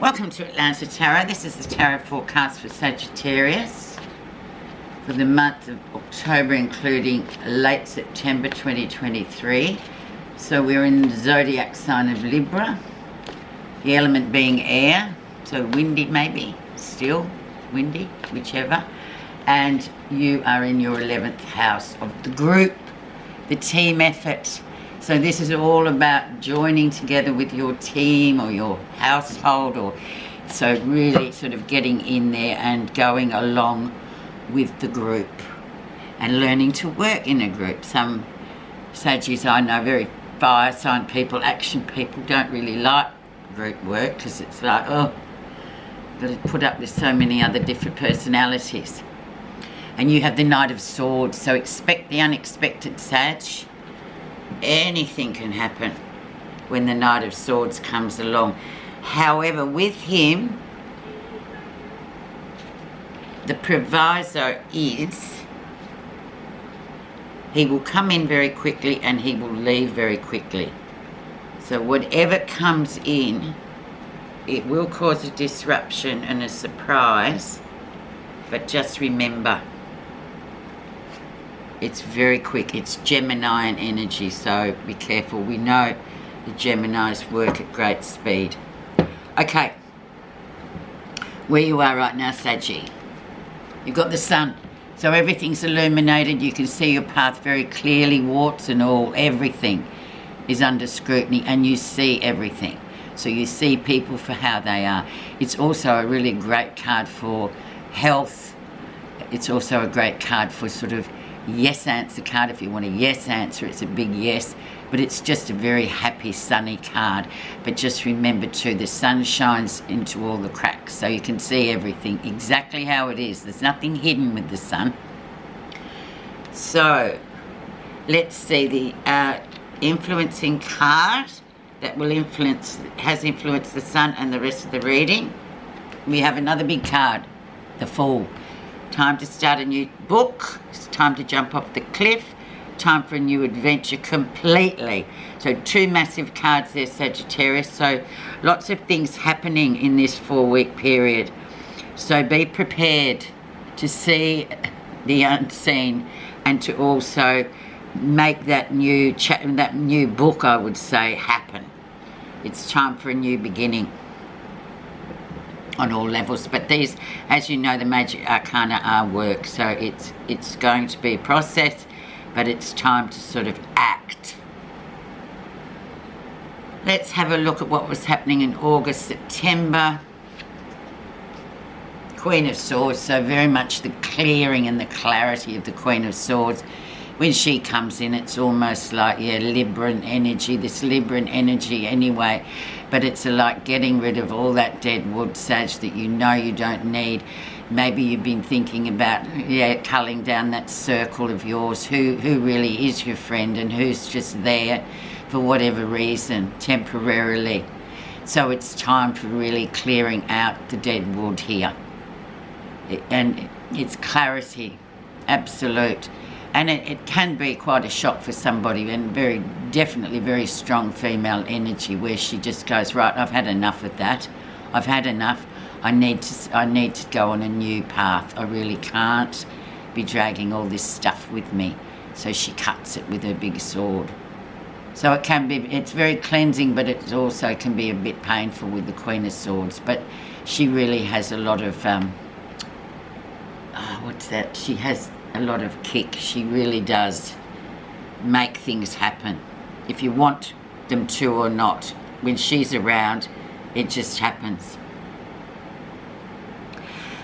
Welcome to Atlanta Tarot. This is the tarot forecast for Sagittarius for the month of October, including late September 2023. So we're in the zodiac sign of Libra, the element being air, so windy maybe, still windy, whichever. And you are in your 11th house of the group, the team effort. So this is all about joining together with your team or your household, or so really sort of getting in there and going along with the group and learning to work in a group. Some Saggies I know, very fire sign people, action people, don't really like group work because it's like, oh, got to put up with so many other different personalities. And you have the Knight of Swords, so expect the unexpected, Sag. Anything can happen when the Knight of Swords comes along. However, with him, the proviso is he will come in very quickly and he will leave very quickly. So whatever comes in, it will cause a disruption and a surprise, but just remember, it's very quick. It's Gemini energy, so be careful. We know the Geminis work at great speed. Okay, where you are right now, Saggy, you've got the sun, so everything's illuminated. You can see your path very clearly, warts and all. Everything is under scrutiny and you see everything. So you see people for how they are. It's also a really great card for health. It's also a great card for sort of yes answer card. If you want a yes answer, it's a big yes, but it's just a very happy sunny card. But just remember too, the sun shines into all the cracks, so you can see everything exactly how it is. There's nothing hidden with the sun. So let's see the influencing card that will has influenced the sun and the rest of the reading. We have another big card, the Fool. Time to start a new book. It's time to jump off the cliff. Time for a new adventure completely. So two massive cards there, Sagittarius. So lots of things happening in this 4-week period. So be prepared to see the unseen and to also make that new book, I would say, happen. It's time for a new beginning on all levels. But these, as you know, the magic arcana are work, so it's going to be a process, but it's time to sort of act. Let's have a look at what was happening in August, September. Queen of Swords, so very much the clearing and the clarity of the Queen of Swords. When she comes in, it's almost like, yeah, Libran energy, this Libran energy anyway, but it's like getting rid of all that dead wood, Sag, that you know you don't need. Maybe you've been thinking about, yeah, culling down that circle of yours, who really is your friend and who's just there for whatever reason, temporarily. So it's time for really clearing out the dead wood here. And it's clarity, absolute. And it can be quite a shock for somebody, and definitely very strong female energy where she just goes, right, I've had enough of that. I've had enough. I need to go on a new path. I really can't be dragging all this stuff with me. So she cuts it with her big sword. So it's very cleansing, but it also can be a bit painful with the Queen of Swords. But she really has a lot of, she has a lot of kick. She really does make things happen, if you want them to or not. When she's around, it just happens.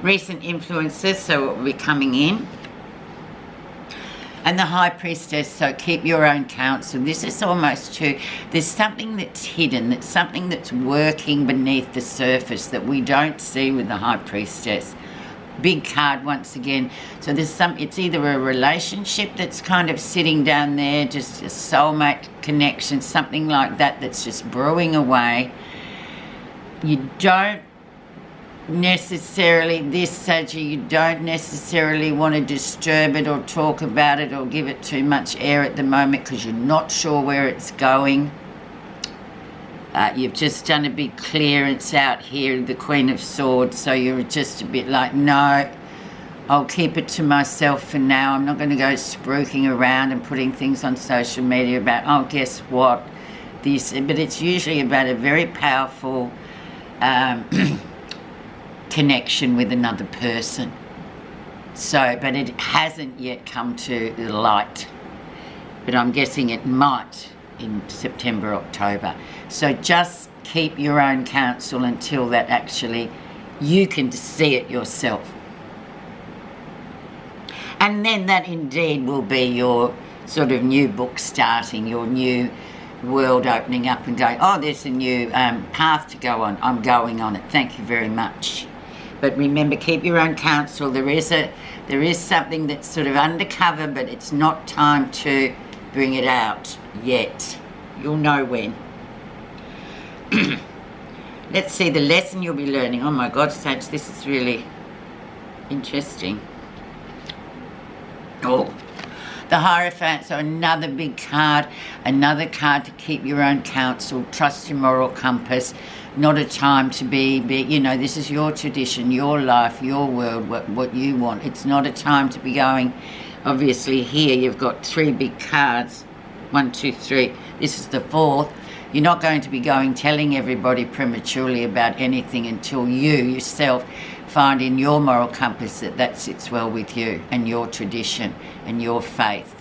Recent influences, so what will be coming in, and the High Priestess, so keep your own counsel. This is almost too, there's something that's hidden, that's something that's working beneath the surface that we don't see with the High Priestess. Big card once again. So there's it's either a relationship that's kind of sitting down there, just a soulmate connection, something like that, that's just brewing away. You don't necessarily, this Saggy, you don't necessarily want to disturb it or talk about it or give it too much air at the moment because you're not sure where it's going. You've just done a big clearance out here, the Queen of Swords, so you're just a bit like, no, I'll keep it to myself for now. I'm not going to go spruiking around and putting things on social media about, oh, guess what, this. But it's usually about a very powerful connection with another person. So, but it hasn't yet come to the light. But I'm guessing it might in September, October. So just keep your own counsel until that actually, you can see it yourself. And then that indeed will be your sort of new book starting, your new world opening up and going, oh, there's a new path to go on. I'm going on it. Thank you very much. But remember, keep your own counsel. There is something that's sort of undercover, but it's not time to bring it out yet. You'll know when. Let's see the lesson you'll be learning. Oh my God, Sage, this is really interesting. Oh, the Hierophant, so another big card, another card to keep your own counsel, trust your moral compass. Not a time to be, you know, this is your tradition, your life, your world, what you want. It's not a time to be going, obviously here you've got 3 big cards, 1, 2, 3, this is the 4th. You're not going to be going telling everybody prematurely about anything until you yourself find in your moral compass that sits well with you and your tradition and your faith.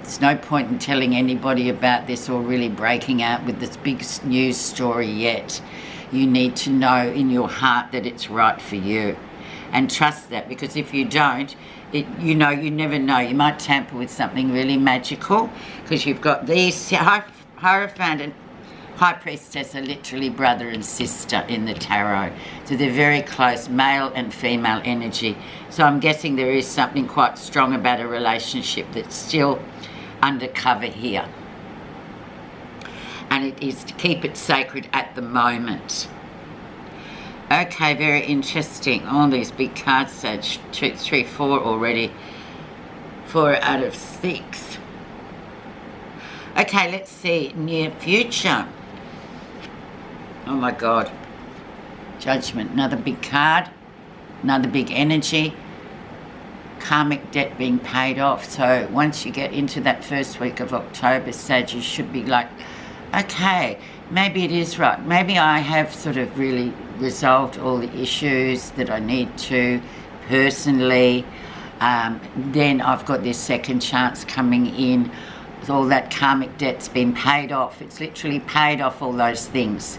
There's no point in telling anybody about this or really breaking out with this big news story yet. You need to know in your heart that it's right for you and trust that, because if you don't, you never know. You might tamper with something really magical, because you've got these Hierophant and High Priestess are literally brother and sister in the tarot. So they're very close, male and female energy. So I'm guessing there is something quite strong about a relationship that's still undercover here. And it is to keep it sacred at the moment. Okay, very interesting. All these big cards, Sage. 2, 3, 4 already. 4 out of 6. Okay, let's see. Near future. Oh my God. Judgment. Another big card. Another big energy. Karmic debt being paid off. So once you get into that first week of October, Sage, you should be like, okay, maybe it is right. Maybe I have sort of really resolved all the issues that I need to personally. Then I've got this second chance coming in. All that karmic debt's been paid off. It's literally paid off all those things.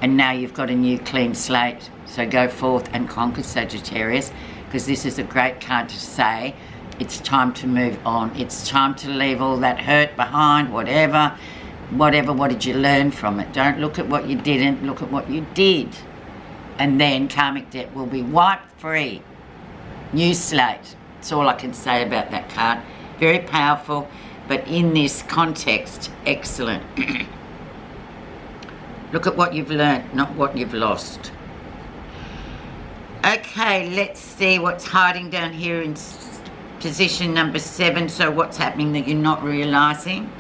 And now you've got a new clean slate. So go forth and conquer, Sagittarius, because this is a great card to say it's time to move on. It's time to leave all that hurt behind, whatever, what did you learn from it? Don't look at what you didn't, look at what you did. And then karmic debt will be wiped free. New slate. That's all I can say about that card. Very powerful, but in this context, excellent. Look at what you've learned, not what you've lost. Okay, let's see what's hiding down here in position number 7. So what's happening that you're not realising?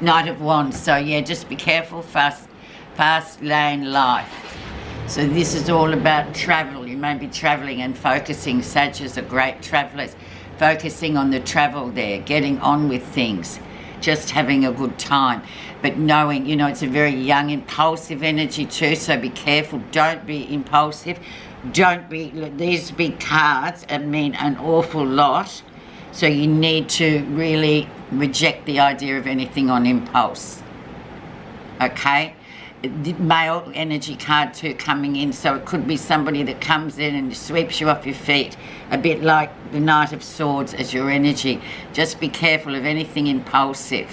Knight of Wands. So yeah, just be careful, fast lane life. So this is all about travel. You may be travelling and focusing. Sagittarius are great travellers. Focusing on the travel there, getting on with things, just having a good time. But knowing, it's a very young, impulsive energy too, so be careful. Don't be impulsive. These big cards mean an awful lot. So you need to really reject the idea of anything on impulse. Okay? The male energy card too coming in, so it could be somebody that comes in and sweeps you off your feet, a bit like the Knight of Swords as your energy. Just be careful of anything impulsive.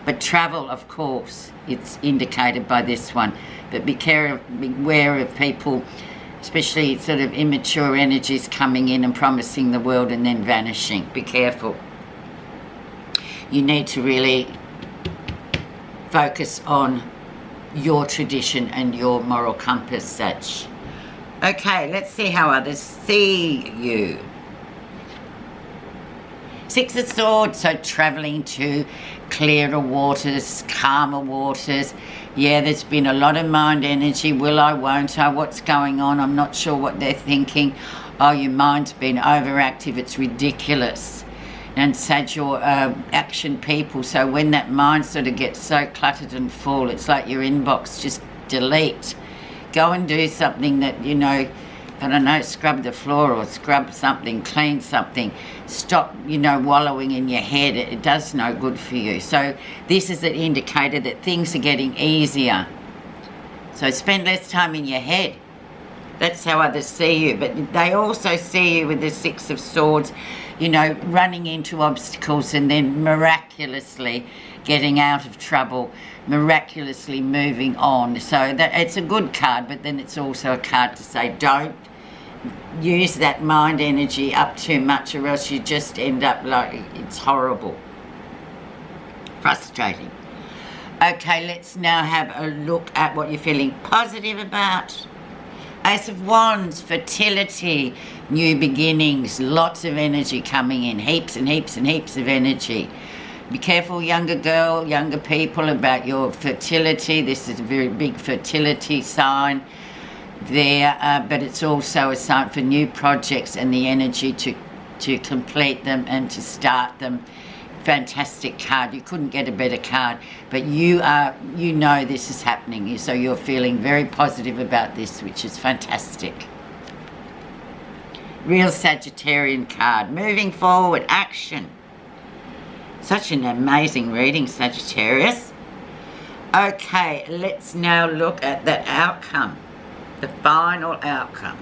But travel, of course, it's indicated by this one. But beware of people, especially sort of immature energies coming in and promising the world and then vanishing. Be careful. You need to really focus on your tradition and your moral compass, such. Okay, let's see how others see you. Six of Swords, so travelling to clearer waters, calmer waters. Yeah, there's been a lot of mind energy. Will I, won't I? What's going on? I'm not sure what they're thinking. Oh, your mind's been overactive. It's ridiculous. And Sag, you're action people. So when that mind sort of gets so cluttered and full, it's like your inbox, just delete. Go and do something that, you know, I don't know, scrub the floor or scrub something, clean something. Stop, you know, wallowing in your head. It does no good for you. So this is an indicator that things are getting easier. So spend less time in your head. That's how others see you. But they also see you with the Six of Swords, you know, running into obstacles and then miraculously getting out of trouble, miraculously moving on. So that it's a good card, but then it's also a card to say don't use that mind energy up too much, or else you just end up like it's horrible, frustrating. Okay, let's now have a look at what you're feeling positive about. Ace of Wands, fertility, new beginnings, lots of energy coming in, heaps and heaps and heaps of energy. Be careful, younger girl, younger people, about your fertility. This is a very big fertility sign there, but it's also a sign for new projects and the energy to complete them and to start them. Fantastic card. You couldn't get a better card, but you know this is happening, so you're feeling very positive about this, which is fantastic. Real Sagittarian card. Moving forward, action. Such an amazing reading, Sagittarius. Okay, let's now look at the outcome, the final outcome.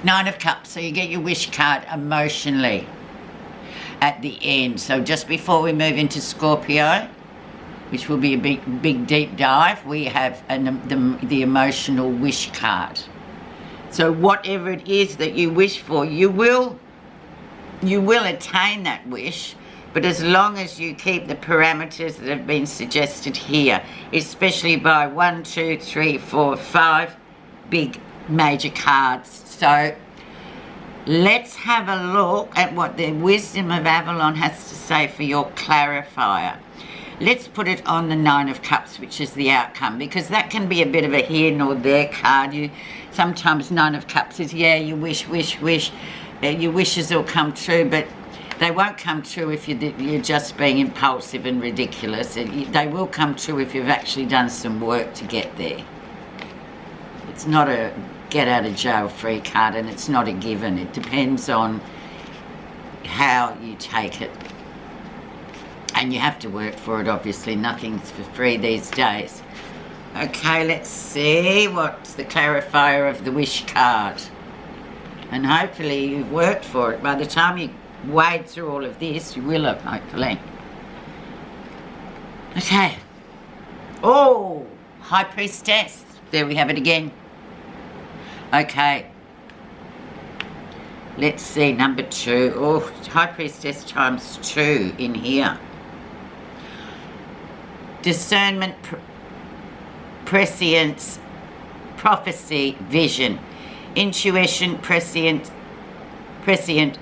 Nine of Cups, so you get your wish card emotionally at the end. So just before we move into Scorpio, which will be a big deep dive, we have the emotional wish card. So whatever it is that you wish for, you will attain that wish, but as long as you keep the parameters that have been suggested here, especially by 1, 2, 3, 4, 5 big major cards. So let's have a look at what the Wisdom of Avalon has to say for your clarifier. Let's put it on the Nine of Cups, which is the outcome, because that can be a bit of a here nor there card. Sometimes Nine of Cups is, yeah, you wish, your wishes will come true, but they won't come true if you're just being impulsive and ridiculous. They will come true if you've actually done some work to get there. It's not a get out of jail free card, and it's not a given. It depends on how you take it. And you have to work for it, obviously. Nothing's for free these days. Okay, let's see what's the clarifier of the wish card. And hopefully you've worked for it. By the time you wade through all of this, you will have, hopefully. Okay. Oh, High Priestess. There we have it again. Okay. Let's see, number 2. Oh, High Priestess times 2 in here. Discernment, prescience, prophecy, vision. Intuition, prescient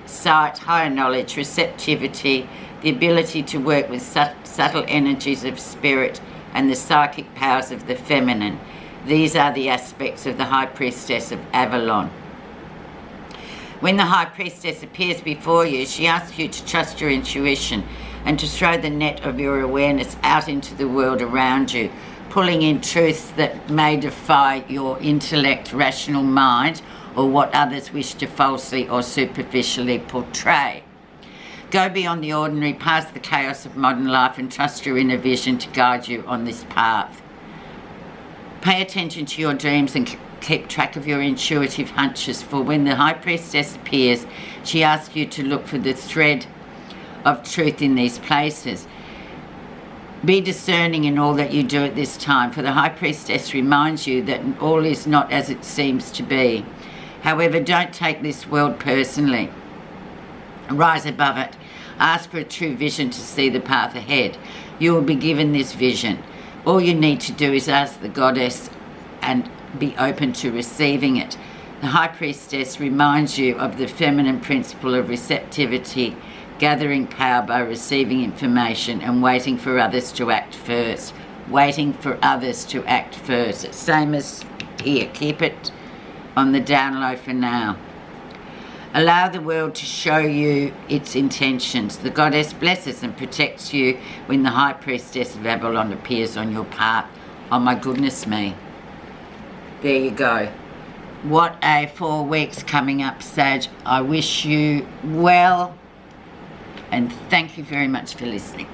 sight, higher knowledge, receptivity, the ability to work with subtle energies of spirit and the psychic powers of the feminine. These are the aspects of the High Priestess of Avalon. When the High Priestess appears before you, she asks you to trust your intuition and to throw the net of your awareness out into the world around you, pulling in truths that may defy your intellect, rational mind, or what others wish to falsely or superficially portray. Go beyond the ordinary, past the chaos of modern life, and trust your inner vision to guide you on this path. Pay attention to your dreams and keep track of your intuitive hunches, for when the High Priestess appears, she asks you to look for the thread of truth in these places. Be discerning in all that you do at this time, for the High Priestess reminds you that all is not as it seems to be. However, don't take this world personally. Rise above it. Ask for a true vision to see the path ahead. You will be given this vision. All you need to do is ask the Goddess and be open to receiving it. The High Priestess reminds you of the feminine principle of receptivity, gathering power by receiving information and waiting for others to act first. Waiting for others to act first. Same as here. Keep it on the down low for now. Allow the world to show you its intentions. The goddess blesses and protects you when the High Priestess of Avalon appears on your path. Oh my goodness me. There you go. What a 4 weeks coming up, Sag. I wish you well, and thank you very much for listening.